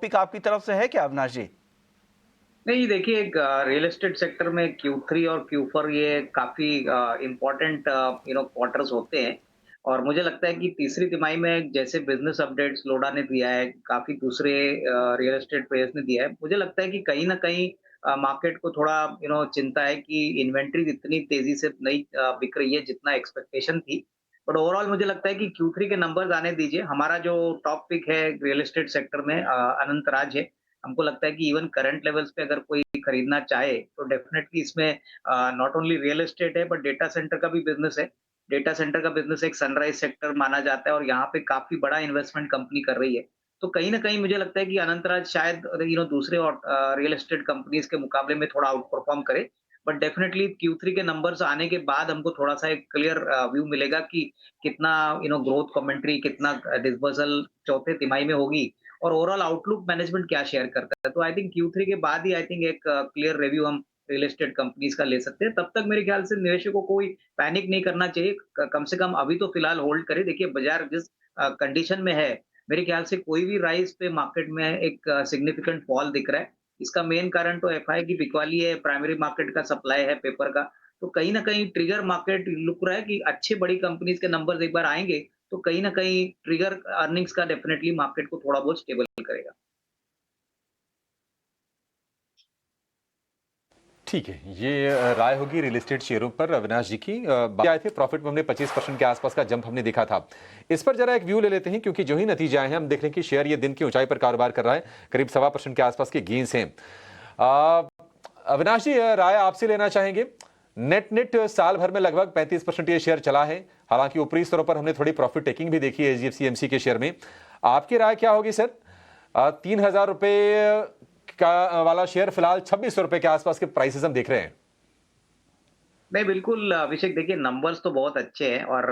Pick आपकी तरफ से है क्या अविनाश जी? नहीं देखिए, रियल एस्टेट सेक्टर में Q3 और Q4 ये काफ़ी इम्पोर्टेंट क्वार्टर्स होते हैं और मुझे लगता है कि तीसरी तिमाही में जैसे बिज़नेस अपडेट्स लोडा ने दिया है, काफ़ी दूसरे रियल एस्टेट प्लेयर्स ने दिया है। मुझे लगता है कि कहीं न कहीं मार्केट को थोड़ा चिंता है कि इन्वेंटरी इतनी तेज़ी से नहीं बिक रही है जितना एक्सपेक्टेशन थी। बट ओवरऑल मुझे लगता है कि Q3 के नंबर्स आने दीजिए। हमारा जो टॉप पिक है रियल एस्टेट सेक्टर में अनंत राज है। हमको लगता है कि इवन करंट लेवल्स पे अगर कोई खरीदना चाहे तो डेफिनेटली इसमें नॉट ओनली रियल एस्टेट है बट डेटा सेंटर का भी बिजनेस है। डेटा सेंटर का बिजनेस एक सनराइज सेक्टर माना जाता है और यहाँ पे काफी बड़ा इन्वेस्टमेंट कंपनी कर रही है। तो कहीं ना कहीं मुझे लगता है कि अनंतराज शायद दूसरे और रियल एस्टेट कंपनीज के मुकाबले में थोड़ा आउट परफॉर्म करे। बट डेफिनेटली Q3 के नंबर्स आने के बाद हमको थोड़ा सा एक क्लियर व्यू मिलेगा कि कितना ग्रोथ कमेंट्री, कितना डिसबर्सल चौथे तिमाही में होगी और ओवरऑल आउटलुक मैनेजमेंट क्या शेयर करता है। तो आई थिंक Q3 के बाद ही आई थिंक एक क्लियर रिव्यू हम रियल एस्टेट कंपनीज का ले सकते हैं। तब तक मेरे ख्याल से निवेशकों को कोई पैनिक नहीं करना चाहिए। कम से कम अभी तो फिलहाल होल्ड करें। देखिए बाजार जिस कंडीशन में है, मेरे ख्याल से कोई भी राइज पे मार्केट में एक सिग्निफिकेंट फॉल दिख रहा है। इसका मेन कारण तो एफआई की बिकवाली है, प्राइमरी मार्केट का सप्लाई है पेपर का। तो कहीं ना कहीं ट्रिगर मार्केट लुक रहा है कि अच्छे बड़ी कंपनीज के नंबर्स एक बार आएंगे तो कहीं न कहीं ट्रिगर अर्निंग्स का डेफिनिटली मार्केट को थोड़ा बहुत स्टेबल करेगा। ठीक है, ये राय होगी रियल एस्टेट शेयरों पर अविनाश जी की। आए थे प्रॉफिट में हमने 25% के आसपास का जंप हमने देखा था। इस पर जरा एक व्यू ले लेते हैं क्योंकि जो ही नतीजे आए हैं हम देख रहे हैं कि शेयर ये दिन की ऊंचाई पर कारोबार कर रहा है, करीब 1.25% के आसपास के गेन्स हैं। अविनाश जी, राय आपसे लेना चाहेंगे। नेट नेट साल भर में लगभग 35% ये शेयर चला है, हालांकि ऊपरी स्तरों पर हमने थोड़ी प्रॉफिट टेकिंग भी देखी है एचडीएफसी एमसी के शेयर में। आपकी राय क्या होगी सर? 3,000 रुपए का वाला शेयर फिलहाल 2600 रुपए के आसपास के प्राइसेस हम देख रहे हैं। नहीं, बिल्कुल अभिषेक, देखिए नंबर्स तो बहुत अच्छे हैं और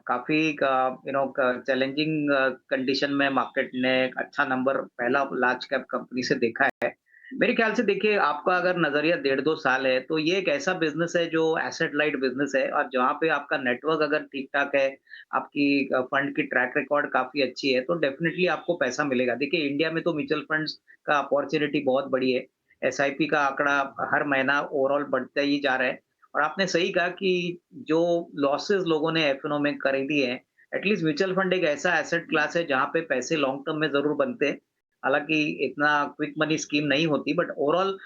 काफ़ी चैलेंजिंग कंडीशन में मार्केट ने एक अच्छा नंबर पहला लार्ज कैप कंपनी से देखा है। मेरे ख्याल से देखिए आपका अगर नज़रिया डेढ़ 2 साल है, तो ये एक ऐसा बिज़नेस है जो एसेट लाइट बिज़नेस है और जहाँ पे आपका नेटवर्क अगर ठीक-ठाक है, आपकी फंड की ट्रैक रिकॉर्ड काफ़ी अच्छी है, तो डेफिनिटली आपको पैसा मिलेगा। देखिए इंडिया में तो म्यूचुअल फंड्स का अपॉर्च्युनिटी बहुत बड़ी है। एसआईपी का आंकड़ा हर महीना ओवरऑल बढ़ता ही जा रहा है। और आपने सही कहा कि जो लॉसेस लोगों ने एफ में खरीदी है, एटलीस्ट म्यूचुअल फंड एक ऐसा एसेट क्लास है जहाँ पे पैसे लॉन्ग टर्म में ज़रूर बनते हैं। हालाँकि इतना क्विक मनी स्कीम नहीं होती बट ओवरऑल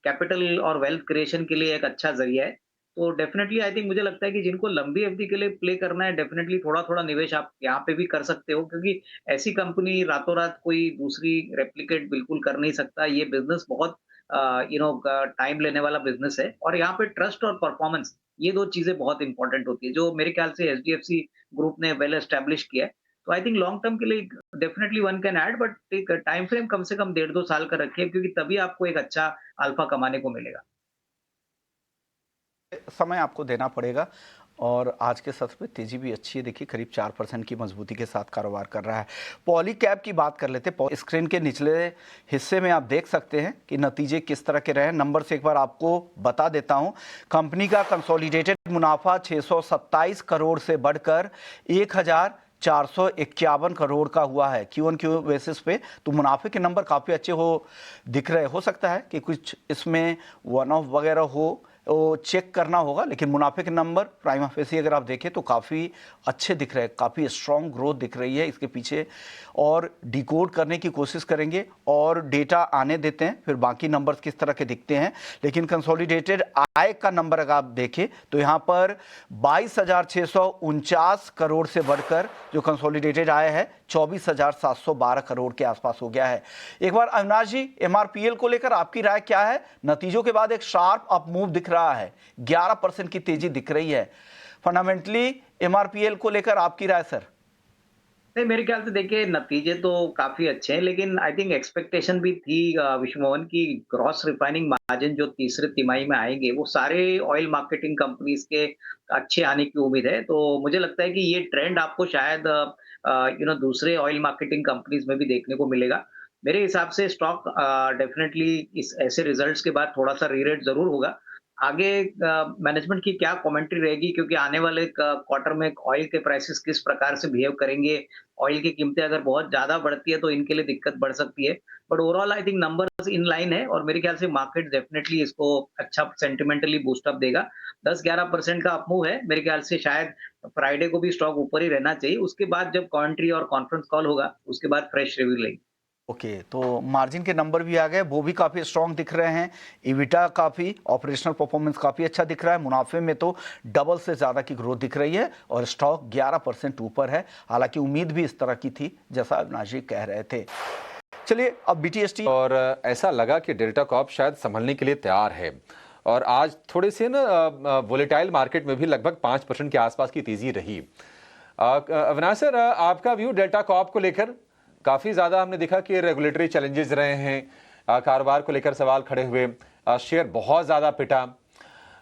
कैपिटल और वेल्थ क्रिएशन के लिए एक अच्छा ज़रिया है। तो डेफ़िनेटली आई थिंक मुझे लगता है कि जिनको लंबी अवधि के लिए प्ले करना है, डेफ़िनेटली थोड़ा-थोड़ा निवेश आप यहाँ पे भी कर सकते हो क्योंकि ऐसी कंपनी रातों-रात कोई दूसरी रेप्लिकेट बिल्कुल कर नहीं सकता। ये बिज़नेस बहुत टाइम लेने वाला बिज़नेस है और यहाँ पे ट्रस्ट और परफॉर्मेंस, ये 2 चीज़ें बहुत इम्पोर्टेंट होती है, जो मेरे ख्याल से एचडीएफसी ग्रुप ने वेल एस्टेब्लिश किया है। तो आई थिंक लॉन्ग टर्म के लिए definitely one can add but एक टाइम फ्रेम कम से कम डेढ़ 2 साल का रखिए क्योंकि तभी आपको एक अच्छा अल्फा कमाने को मिलेगा। समय आपको देना पड़ेगा और आज के सत्र में तेजी भी अच्छी है। देखिए करीब 4% की मजबूती के साथ कारोबार कर रहा है। पॉली कैप की बात कर लेते हैं। स्क्रीन के निचले हिस्से में आप देख सकते हैं कि नतीजे किस तरह के रहे। नंबर से एक बार आपको बता देता हूं। कंपनी का कंसोलिडेटेड मुनाफा 627 करोड़ से बढ़कर 1,451 करोड़ का हुआ है क्यू ऑन क्यू बेसिस पे। तो मुनाफे के नंबर काफ़ी अच्छे दिख रहे। हो सकता है कि कुछ इसमें वन ऑफ वगैरह हो, वो चेक करना होगा, लेकिन मुनाफे के नंबर प्राइमा फेसी अगर आप देखें तो काफ़ी अच्छे दिख रहे हैं, काफ़ी स्ट्रॉन्ग ग्रोथ दिख रही है इसके पीछे। और डिकोड करने की कोशिश करेंगे और डेटा आने देते हैं, फिर बाकी नंबर्स किस तरह के दिखते हैं। लेकिन कंसोलिडेटेड आय का नंबर अगर आप देखें तो यहाँ पर 22,649 करोड़ से बढ़कर जो कंसोलिडेटेड आय है 24,712 करोड़ के आसपास हो गया है। एक बार अविनाश जी, एमआरपीएल को लेकर आपकी राय क्या है? नतीजों के बाद एक शार्प अप मूव दिख रहा है, 11% की तेजी दिख रही है। फंडामेंटली एमआरपीएल को लेकर आपकी राय सर? नहीं, मेरे ख्याल से देखिए नतीजे तो काफ़ी अच्छे हैं, लेकिन आई थिंक एक्सपेक्टेशन भी थी विश्वमोहन की ग्रॉस रिफाइनिंग मार्जिन जो तीसरे तिमाही में आएँगे, वो सारे ऑयल मार्केटिंग कंपनीज़ के अच्छे आने की उम्मीद है। तो मुझे लगता है कि ये ट्रेंड आपको शायद दूसरे ऑयल मार्केटिंग कंपनीज़ में भी देखने को मिलेगा। मेरे हिसाब से स्टॉक डेफिनिटली इस ऐसे रिजल्ट्स के बाद थोड़ा-सा री-रेट ज़रूर होगा। आगे मैनेजमेंट की क्या कमेंट्री रहेगी, क्योंकि आने वाले क्वार्टर में ऑयल के प्राइसेस किस प्रकार से बिहेव करेंगे, ऑयल की कीमतें अगर बहुत ज़्यादा बढ़ती है तो इनके लिए दिक्कत बढ़ सकती है। But overall I think numbers in line है और मेरे ख्याल से मार्केट डेफिनिटली इसको अच्छा सेंटिमेंटली बूस्ट अप देगा। 10-11% का अपमूव है, मेरे ख्याल से शायद फ्राइडे को भी स्टॉक ऊपर ही रहना चाहिए। उसके बाद जब कमेंट्री और कॉन्फ्रेंस कॉल होगा, उसके बाद फ्रेश रिव्यू लेंगे। ओके, तो मार्जिन के नंबर भी आ गए, वो भी काफ़ी स्ट्रांग दिख रहे हैं। इविटा काफ़ी ऑपरेशनल परफॉर्मेंस काफ़ी अच्छा दिख रहा है। मुनाफे में तो डबल से ज़्यादा की ग्रोथ दिख रही है और स्टॉक 11% ऊपर है। हालांकि उम्मीद भी इस तरह की थी जैसा अविनाश जी कह रहे थे। चलिए अब बीटीएसटी और ऐसा लगा कि डेल्टा कॉर्प शायद संभलने के लिए तैयार है और आज थोड़े से ना वोलेटाइल मार्केट में भी लगभग 5% के आसपास की तेजी रही। अविनाश सर, आपका व्यू डेल्टा कॉर्प को लेकर? काफी ज्यादा हमने देखा कि रेगुलेटरी चैलेंजेस रहे हैं, कारोबार को लेकर सवाल खड़े हुए, शेयर बहुत ज्यादा पिटा।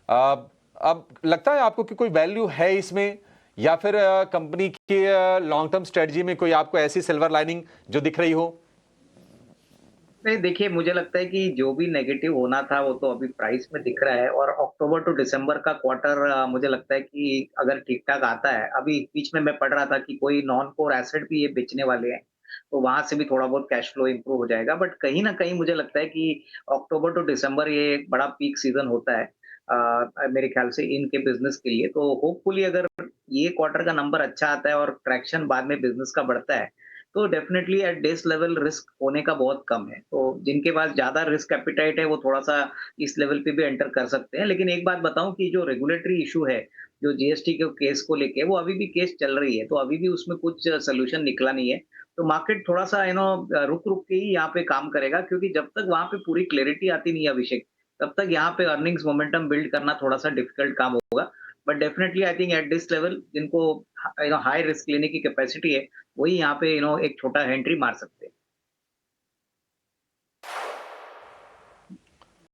अब लगता है आपको कि कोई वैल्यू है इसमें या फिर कंपनी की लॉन्ग टर्म स्ट्रेटजी में कोई आपको ऐसी सिल्वर लाइनिंग जो दिख रही हो? नहीं, देखिए मुझे लगता है कि जो भी नेगेटिव होना था वो तो अभी प्राइस में दिख रहा है और अक्टूबर टू दिसंबर का क्वार्टर मुझे लगता है कि अगर ठीक-ठाक आता है, अभी बीच में मैं पढ़ रहा था कि कोई नॉन कोर एसेट भी ये बेचने वाले हैं, तो वहाँ से भी थोड़ा बहुत कैश फ्लो इंप्रूव हो जाएगा। बट कहीं न कहीं मुझे लगता है कि अक्टूबर टू दिसंबर ये एक बड़ा पीक सीज़न होता है मेरे ख्याल से इनके बिज़नेस के लिए। तो होपफुली अगर ये क्वार्टर का नंबर अच्छा आता है और ट्रैक्शन बाद में बिज़नेस का बढ़ता है, तो definitely at this level risk होने का बहुत कम है। तो जिनके पास ज़्यादा रिस्क एपेटाइट है वो थोड़ा-सा इस लेवल पे भी एंटर कर सकते हैं। लेकिन एक बात बताऊँ कि जो रेगुलेटरी इश्यू है, जो जीएसटी के केस को लेके वो अभी भी केस चल रही है, तो अभी भी उसमें कुछ सॉल्यूशन निकला नहीं है। तो मार्केट थोड़ा-सा रुक-रुक के ही यहाँ पे काम करेगा, क्योंकि जब तक वहाँ पे पूरी क्लैरिटी आती नहीं है अभिषेक, तब तक यहाँ पे अर्निंग्स मोमेंटम बिल्ड करना थोड़ा-सा डिफिकल्ट काम होगा। But definitely I think at this level जिनको हाई रिस्क लेने की कैपेसिटी है, वही यहाँ पे एक छोटा एंट्री मार सकते हैं।